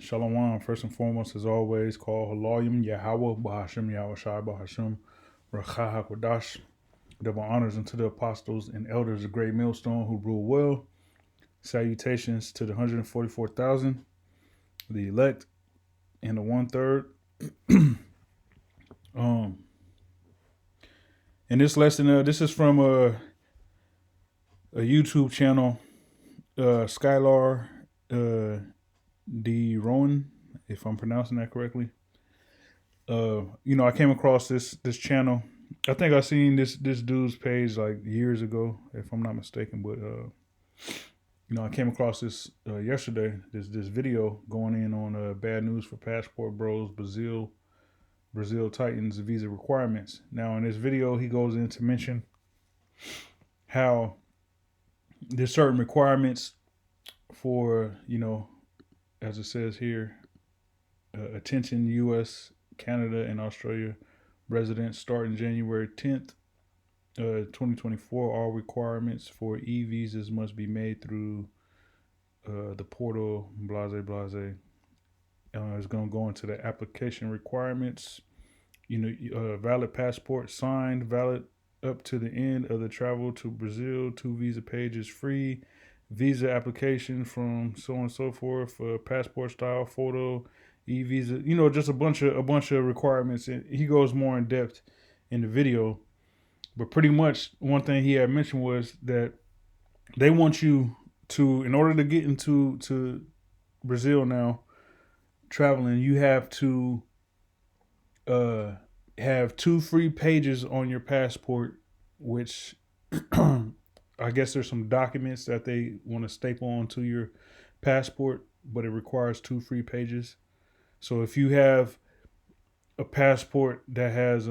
Shalom, first and foremost, as always, call Halayim Yahweh Bahashim Yahweh Shai Bahashim Rakha HaKodash. Double honors unto the apostles and elders of Great Millstone who rule well. Salutations to the 144,000, the elect, and the one third. In this lesson, this is from a YouTube channel, Skylar D. Rowan, if I'm pronouncing that correctly. I came across this channel. I think I seen this dude's page like years ago, if I'm not mistaken. But I came across this yesterday. This video going in on bad news for passport bros. Brazil tightens visa requirements. Now in this video, he goes in to mention how there's certain requirements for as it says here, attention U.S., Canada, and Australia residents starting January 10th, 2024. All requirements for e-visas must be made through the portal, blase, blase. It's going to go into the application requirements. Valid passport, signed, valid up to the end of the travel to Brazil. 2 visa pages free. Visa application from so on and so forth. Passport style photo, e-visa. Just a bunch of requirements. And he goes more in depth in the video. But pretty much one thing he had mentioned was that they want you to, in order to get to Brazil now, traveling, you have to have 2 free pages on your passport, which I guess there's some documents that they want to staple onto your passport, but it requires 2 free pages. So if you have a passport that has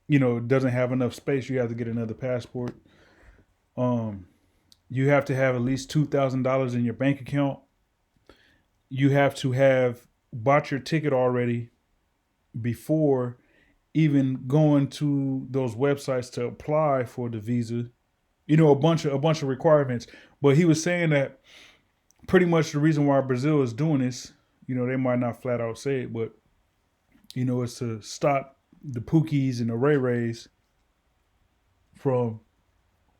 doesn't have enough space, you have to get another passport. You have to have at least $2,000 in your bank account. You have to have bought your ticket already before even going to those websites to apply for the visa. A bunch of requirements. But he was saying that pretty much the reason why Brazil is doing this, they might not flat out say it, but it's to stop the Pookies and the Ray Rays from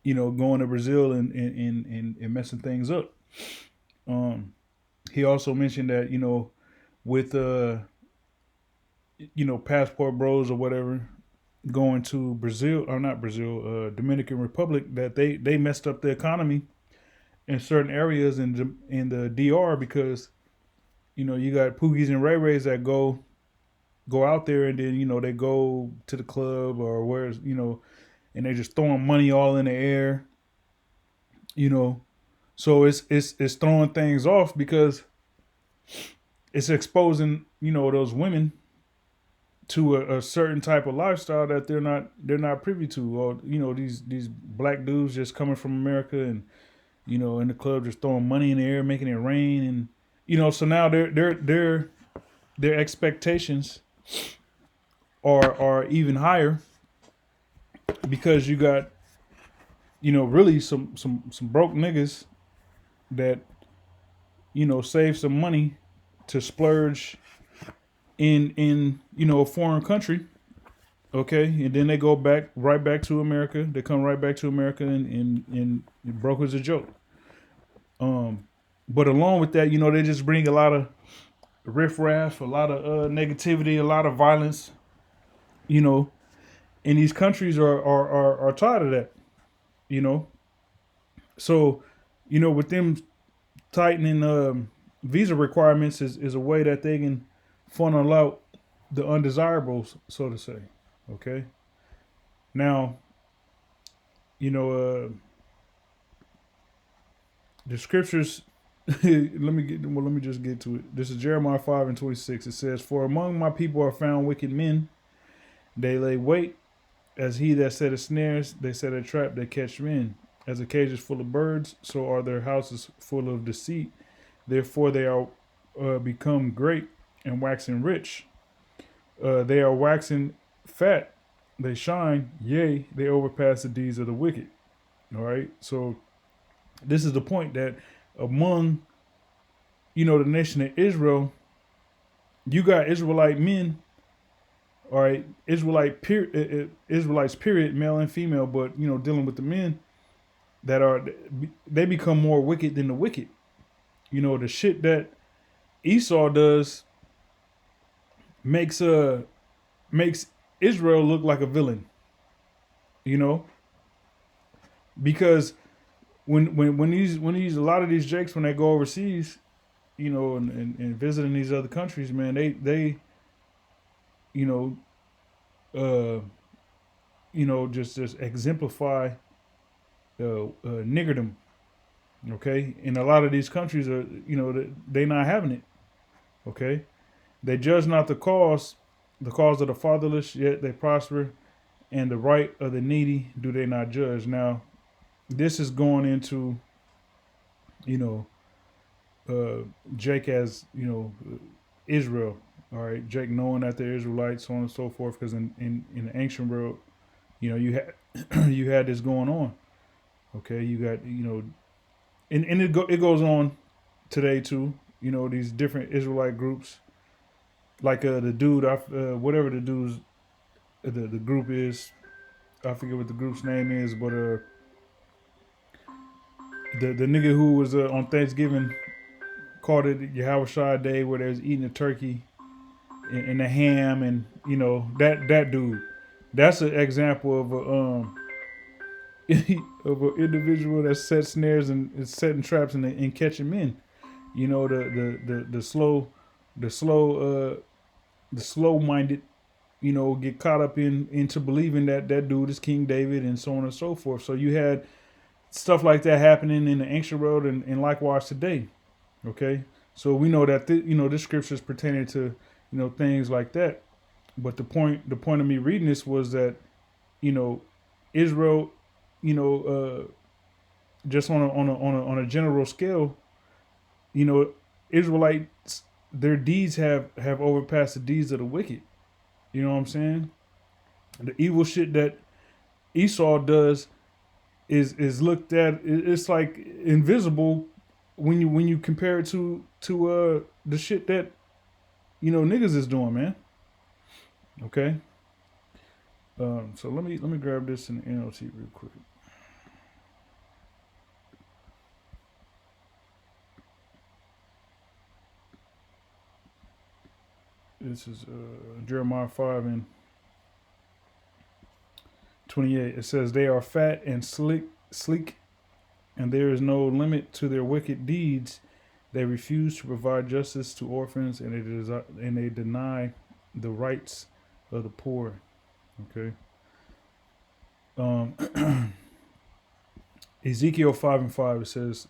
going to Brazil and messing things up. He also mentioned that with passport bros or whatever going to Brazil, or not Brazil, Dominican Republic, that they messed up the economy in certain areas in the DR because you got Pookies and Ray Rays that go out there and then they go to the club or where's and they just throwing money all in the air, so it's throwing things off because it's exposing those women to a certain type of lifestyle that they're not privy to, or these black dudes just coming from America and in the club just throwing money in the air, making it rain, and so now their expectations are even higher because you got really some broke niggas that save some money to splurge in a foreign country, okay, and then they go right back to America. They come right back to America and broke as a joke. But along with that, they just bring a lot of riffraff, a lot of negativity, a lot of violence. And these countries are tired of that. So with them tightening visa requirements is a way that they can funnel out the undesirables, so to say. Okay. Now, the scriptures. let me just get to it. This is Jeremiah 5:26. It says, "For among my people are found wicked men. They lay wait as he that setteth snares. They set a trap that catch men. As a cage is full of birds, so are their houses full of deceit. Therefore they are become great and waxing rich. They are waxing fat. They shine. Yea, they overpass the deeds of the wicked." All right. So this is the point that among the nation of Israel, you got Israelite men, all right, Israelites, period, male and female, but dealing with the men that they become more wicked than the wicked. The shit that Esau does makes makes Israel look like a villain. Because when a lot of these jakes, when they go overseas, and visiting these other countries, man, they you know just exemplify niggerdom. Okay, and a lot of these countries are they not having it. Okay, they judge not the cause of the fatherless, yet they prosper, and the right of the needy do they not judge. Now, this is going into you know Jake as Israel. All right, Jake knowing that they're Israelites, so on and so forth. Because in the ancient world, you had you had this going on. Okay, you got and it goes on today too. These different Israelite groups, like the dude, whatever the dude's the group is, I forget what the group's name is, but the nigga who was on Thanksgiving called it Yahweh Shai Day, where they was eating a turkey and the ham, and that dude. That's an example of of an individual that sets snares and is setting traps and catching men. The slow minded, get caught up into believing that that dude is King David and so on and so forth. So you had stuff like that happening in the ancient world and likewise today. Okay, so we know that this scripture is pertaining to things like that. But the point of me reading this was that Israel, just on a general scale, Israelites, their deeds have overpassed the deeds of the wicked. You know what I'm saying? The evil shit that Esau does is looked at. It's like invisible when you compare it to the shit that niggas is doing, man. Okay. So let me grab this in the NLT real quick. This is Jeremiah 5 and 28. It says, "They are fat and sleek, and there is no limit to their wicked deeds. They refuse to provide justice to orphans, and they deny the rights of the poor." Okay. Ezekiel 5 and 5, it says,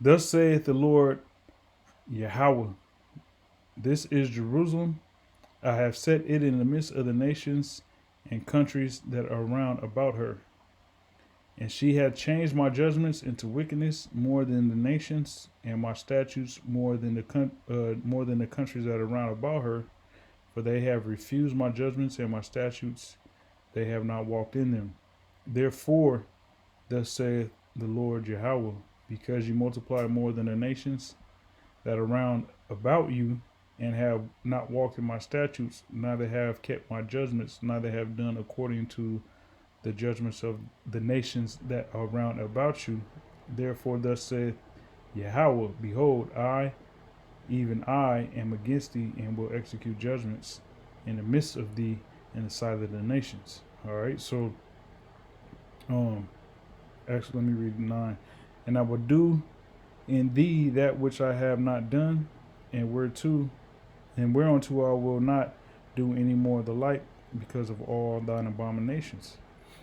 "Thus saith the Lord Yahweh, this is Jerusalem. I have set it in the midst of the nations and countries that are round about her. And she hath changed my judgments into wickedness more than the nations, and my statutes more than the countries that are round about her. For they have refused my judgments and my statutes; they have not walked in them. Therefore, thus saith the Lord Yahweh, because you multiply more than the nations that are round about you, and have not walked in my statutes, neither have kept my judgments, neither have done according to the judgments of the nations that are round about you. Therefore, thus saith Yahweh, behold, I, even I, am against thee, and will execute judgments in the midst of thee in the sight of the nations." All right, so actually, let me read 9. "And I will do in thee that which I have not done, and whereunto I will not do any more the like, because of all thine abominations."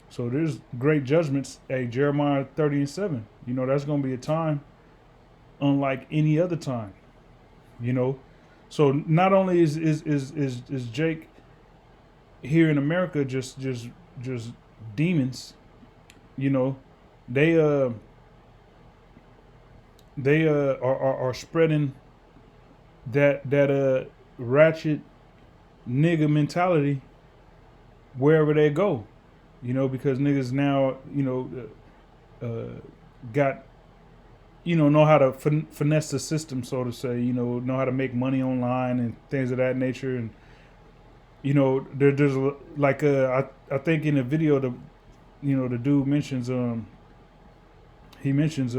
So there's great judgments. Hey, Jeremiah 30 and 7. That's going to be a time unlike any other time. So not only is Jake here in America just demons. They are spreading that ratchet nigga mentality wherever they go. Because niggas now got know how to finesse the system, so to say. Know how to make money online and things of that nature. And there's like I think in the video the dude mentions he mentions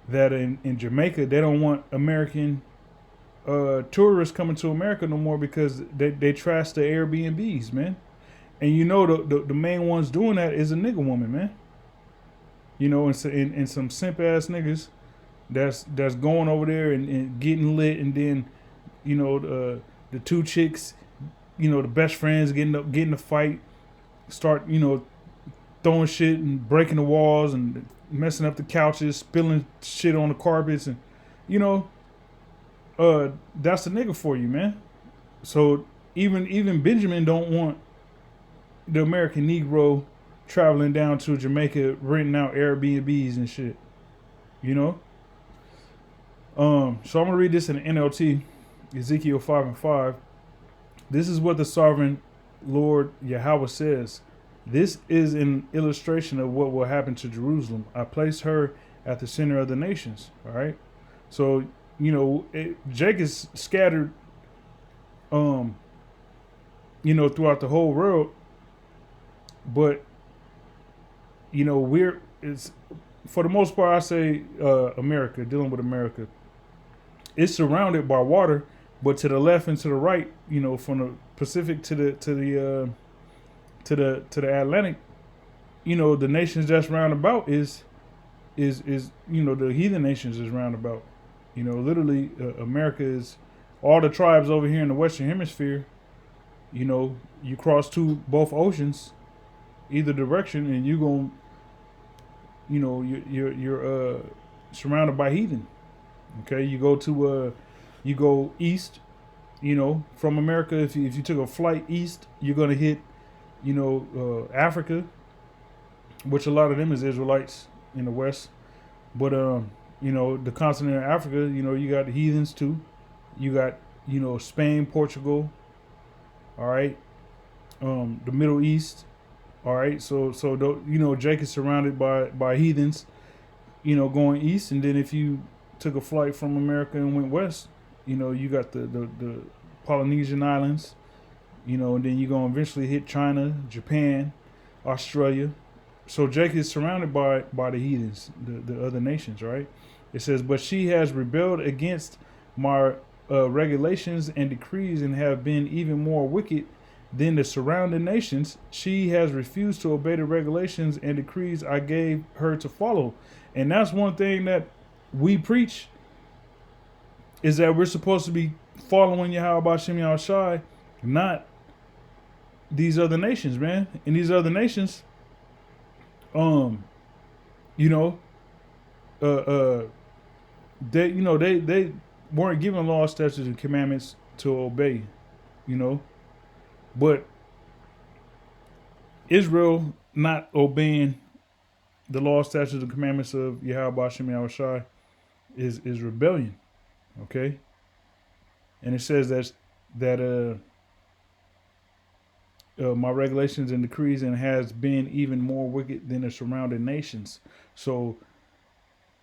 that in Jamaica they don't want American tourists coming to America no more because they trash the Airbnbs, man. And the main ones doing that is a nigga woman, man. And some simp ass niggas that's going over there and getting lit, and then the two chicks, the best friends getting a fight, start throwing shit and breaking the walls and messing up the couches, spilling shit on the carpets, and you know that's the nigga for you, man. So even Benjamin don't want the American Negro traveling down to Jamaica, renting out Airbnbs and shit. You know. So I'm gonna read this in the NLT, Ezekiel 5:5. This is what the sovereign Lord Yahweh says. This is an illustration of what will happen to Jerusalem. I place her at the center of the nations. All right. So Jake is scattered, throughout the whole world. But it's for the most part, I say America, dealing with America. It's surrounded by water, but to the left and to the right, from the Pacific to the Atlantic, the nations that's round about is the heathen nations is round about. Literally, America is all the tribes over here in the Western Hemisphere. You cross both oceans, either direction, and you're surrounded by heathen. Okay, you go east. From America, if you took a flight east, you're gonna hit Africa, which a lot of them is Israelites in the West. But the continent of Africa, you got the heathens too. You got Spain, Portugal. All right, the Middle East. All right, so Jake is surrounded by heathens. Going east, and then if you took a flight from America and went west, you got the Polynesian Islands. And then you're going to eventually hit China, Japan, Australia. So Jake is surrounded by the heathens, the other nations, right? It says, but she has rebelled against my regulations and decrees and have been even more wicked than the surrounding nations. She has refused to obey the regulations and decrees I gave her to follow. And that's one thing that we preach, is that we're supposed to be following Yahweh Shem Yahushai, not these other nations, man. And these other nations, they weren't given law, statutes, and commandments to obey, but Israel not obeying the law, statutes, and commandments of Yahweh Shem Yahushai is rebellion. Okay, and it says that my regulations and decrees and has been even more wicked than the surrounding nations. So,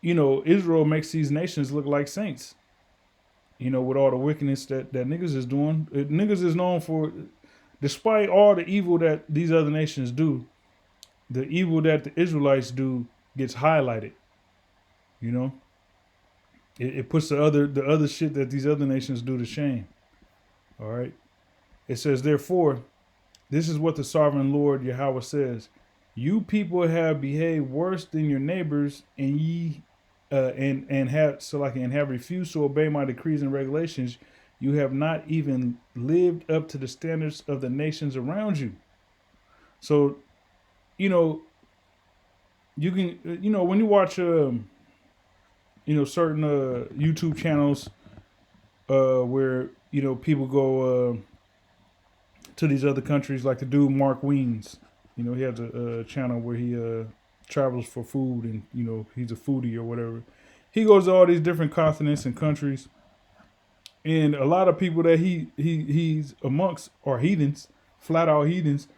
Israel makes these nations look like saints. With all the wickedness that niggas is doing. Niggas is known for, despite all the evil that these other nations do, the evil that the Israelites do gets highlighted. It puts the other shit that these other nations do to shame. All right. It says, therefore, this is what the sovereign Lord Yahweh says: you people have behaved worse than your neighbors, and ye have refused to obey my decrees and regulations. You have not even lived up to the standards of the nations around you. So, you can when you watch certain YouTube channels where people go to these other countries, like the dude Mark Weens. He has a channel where he travels for food, and he's a foodie or whatever. He goes to all these different continents and countries, and a lot of people that he's amongst are heathens, flat out heathens.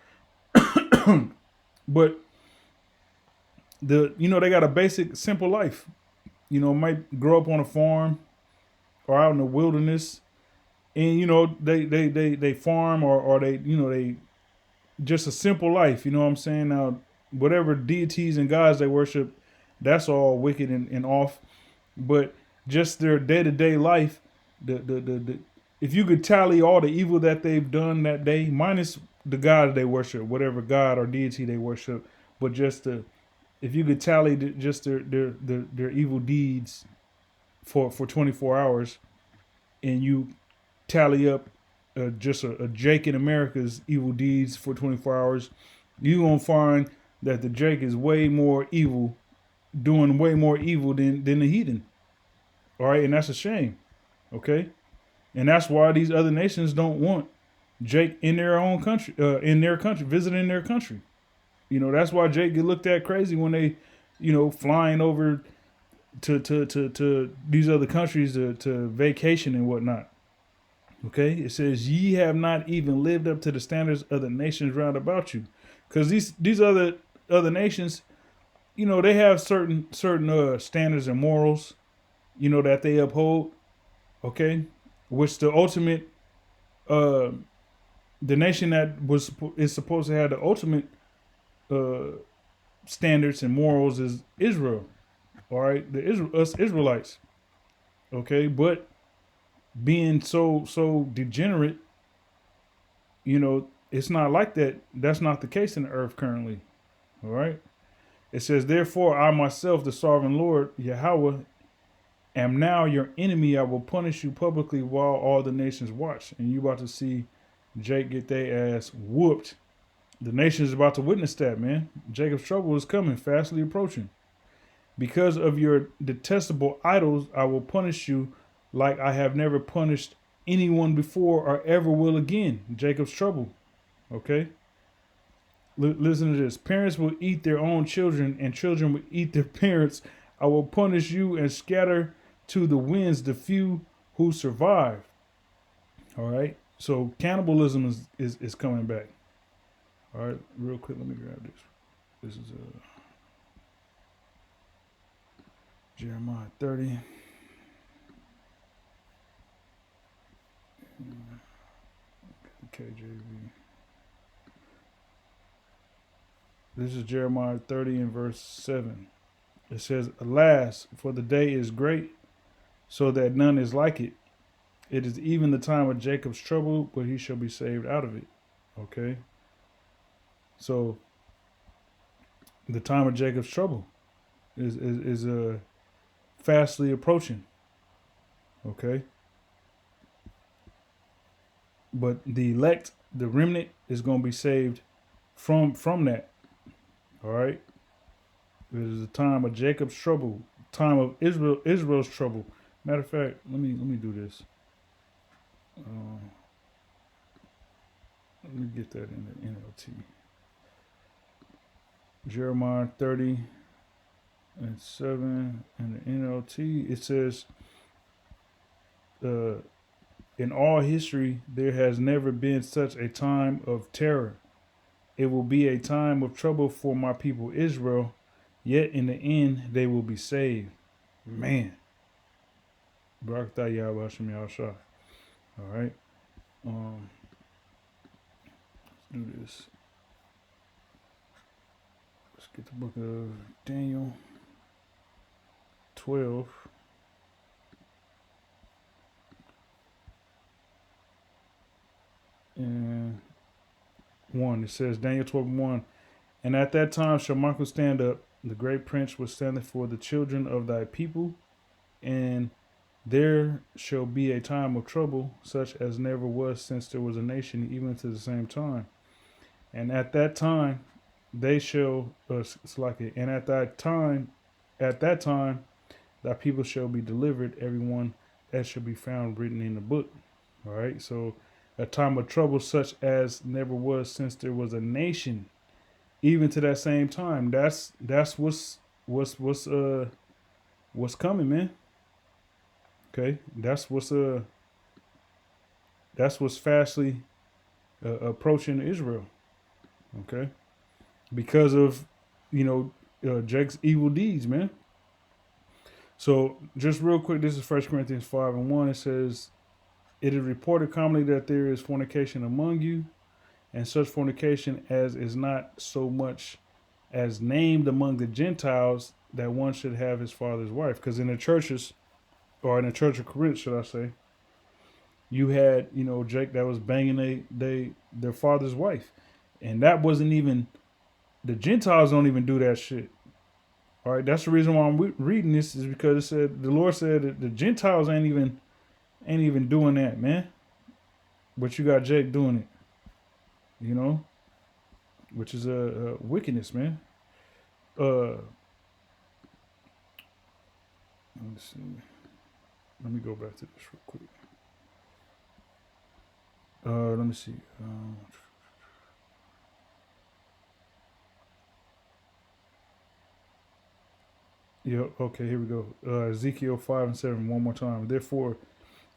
But they got a basic, simple life. Might grow up on a farm or out in the wilderness, and they farm or they just a simple life. You know what I'm saying? Now, whatever deities and gods they worship, that's all wicked and off. But just their day to day life, the if you could tally all the evil that they've done that day, minus the God they worship, whatever God or deity they worship, but just if you could tally just their evil deeds for 24 hours, and you tally up just a Jake in America's evil deeds for 24 hours, you're going to find that the Jake is way more evil, doing way more evil than the heathen. All right. And that's a shame. Okay. And that's why these other nations don't want Jake in their own country, visiting their country. That's why Jake get looked at crazy when they, flying over to these other countries to vacation and whatnot. Okay, it says ye have not even lived up to the standards of the nations round about you, because these other nations, they have certain standards and morals, that they uphold. Okay, which the ultimate, the nation that is supposed to have the ultimate standards and morals is Israel. All right, us Israelites. Okay, but being so degenerate, it's not like that. That's not the case in the earth currently. All right. It says, therefore, I myself, the sovereign Lord, Yahweh, am now your enemy. I will punish you publicly while all the nations watch. And you about to see Jake get their ass whooped. The nation is about to witness that, man. Jacob's trouble is coming, fastly approaching. Because of your detestable idols, I will punish you like I have never punished anyone before or ever will again. Jacob's trouble. Okay? Listen to this. Parents will eat their own children, and children will eat their parents. I will punish you and scatter to the winds the few who survive. All right? So cannibalism is coming back. All right? Real quick, let me grab this. This is Jeremiah 30. KJV. This is Jeremiah 30 and verse 7. It says, alas, for the day is great, so that none is like it. It is even the time of Jacob's trouble, but he shall be saved out of it. Okay? So, the time of Jacob's trouble is fastly approaching. Okay? But the elect, the remnant, is going to be saved from that. All right? It is the time of Jacob's trouble, time of Israel's trouble. Matter of fact, let me do this. Let me get that in the NLT. Jeremiah 30 and 7 in the NLT. It says, in all history, there has never been such a time of terror. It will be a time of trouble for my people Israel, yet in the end they will be saved. Man. Barak Atah Yahweh Hashem Yahushua. All right. Let's do this. Let's get the book of Daniel 12. And 1. It says, Daniel 12:1. And at that time shall Michael stand up, the great prince was standing for the children of thy people, and there shall be a time of trouble, such as never was since there was a nation, even to the same time. And at that time they shall and at that time thy people shall be delivered, everyone that shall be found written in the book. All right, so a time of trouble such as never was since there was a nation, even to that same time. That's what's coming, man. Okay, that's what's fastly approaching Israel. Okay, because of Jake's evil deeds, man. So just real quick, this is 1 Corinthians 5:1. It says, "It is reported commonly that there is fornication among you, and such fornication as is not so much as named among the Gentiles, that one should have his father's wife." Because in the churches, or in the church of Corinth, should I say, you had, Jake that was banging their father's wife, and that wasn't even, the Gentiles don't even do that shit. All right, that's the reason why I'm reading this, is because it said, the Lord said that the Gentiles ain't even doing that, man. But you got Jake doing it, which is a wickedness, man. Let me see. Let me go back to this real quick. Let me see. Yeah, okay, here we go. Ezekiel 5:7, one more time. "Therefore,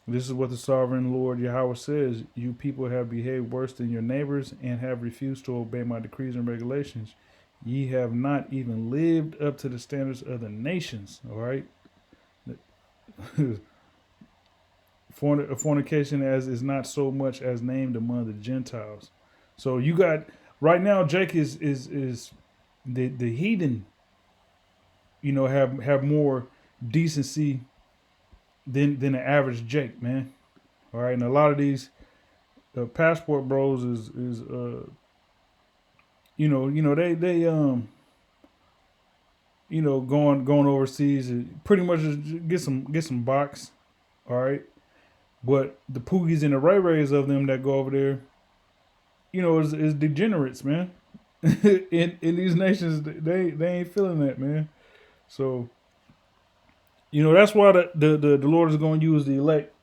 this is what the sovereign Lord Yahweh says: You people have behaved worse than your neighbors, and have refused to obey my decrees and regulations. Ye have not even lived up to the standards of the nations." All right. Fornication as is not so much as named among the Gentiles. So you got, right now, Jake is the heathen, have more decency than the average Jake, man. All right, and a lot of these passport bros is they going overseas and pretty much just get some box. All right, but the Poogies and the Ray Rays of them that go over there, is degenerates, man. in these nations, they ain't feeling that, man. So that's why the Lord is going to use the elect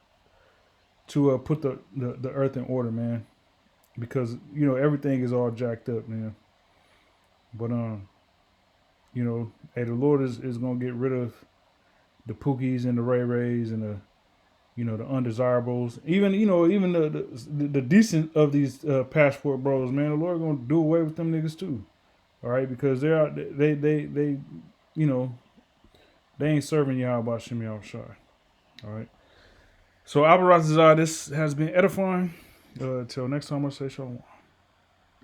to put the earth in order, man. Because everything is all jacked up, man. But hey, the Lord is gonna get rid of the Pookies and the Ray Rays and the the undesirables, even the decent of these passport bros, man. The Lord gonna do away with them niggas too. All right, because they you know they ain't serving Yahweh Shem Yahushai. All right. So Abarazazar, this has been edifying. Till next time, I say shalom.